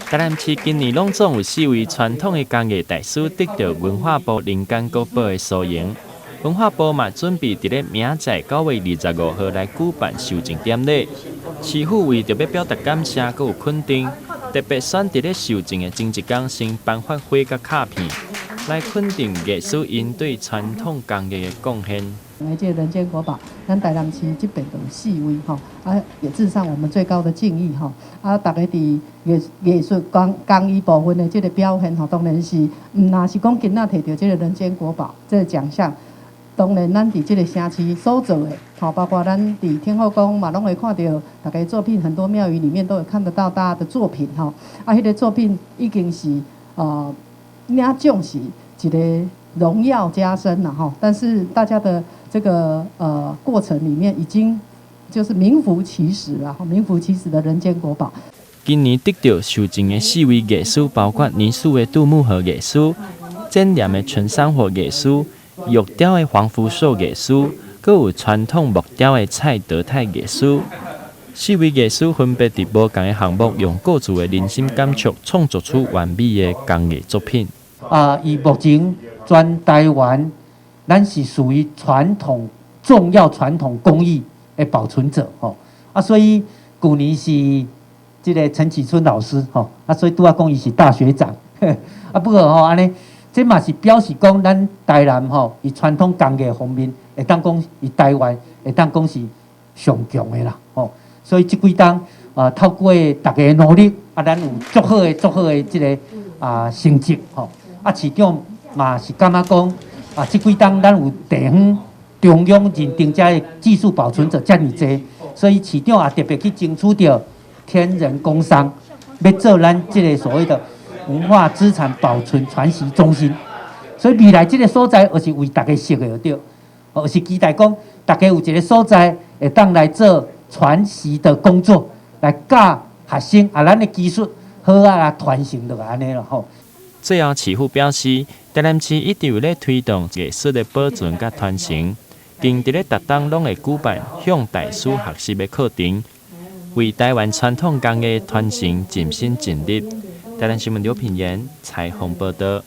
台南市今年拢总有4位传统的工艺大师得到文化部人间国宝的殊荣。文化部嘛准备伫咧明仔9月25号来举办授证典礼。市府为着要表达感谢，佮有肯定，特别选伫咧授证的前一天先颁发花甲卡片，来肯定艺术因对传统工艺的贡献。这人间国宝，咱台南市这边有4位吼，也致上我们最高的敬意吼。大家伫艺术工艺部分的这个表现吼，当然是若是讲今仔摕到这个人间国宝这个奖项，当然咱伫这个城市所做的吼，包括咱伫天后宫嘛，拢会看到大家作品，很多庙宇里面都有看得到大家的作品吼。迄个作品已经是领奖是一个荣耀加身了哈，但是大家的这个过程里面已经就是名副其实了，名副其实的人间国宝。今年得到授证的4位艺术，包括泥塑的杜木和艺术、剪黏的纯山火艺术、玉雕的黄福寿艺术，佮有传统木雕的蔡德泰艺术。4位艺术分别伫不同的项目，用各自的人心感触，创作出完美的工艺作品。以目前全台湾，咱是属于重要传统工艺的保存者吼。所以去年是这个陈启春老师吼，所以拄仔讲伊是大学长。不过安尼，这嘛是表示讲咱台南吼，伊传统工艺方面会当讲伊台湾会当讲是上强的啦吼。所以这几档透过大家的努力，咱有足好的这个成绩吼。市长嘛是感觉讲这几档咱有地方中央认定这的技术保存者遮尔济，所以市长也特别去争取到天人工商，要做咱这个所谓的文化资产保存传习中心。所以未来这个所在，也是为大家设的对，也是期待讲大家有一个所在会当来做传习的工作，来教学生咱的技术好传承落来安尼咯吼。最后，市府表示，台南市一直有咧推动艺术的保存甲传承，并伫咧逐档拢会举办向大师学习的课程，为台湾传统工艺传承尽心尽力。台南新闻刘品言采访报道。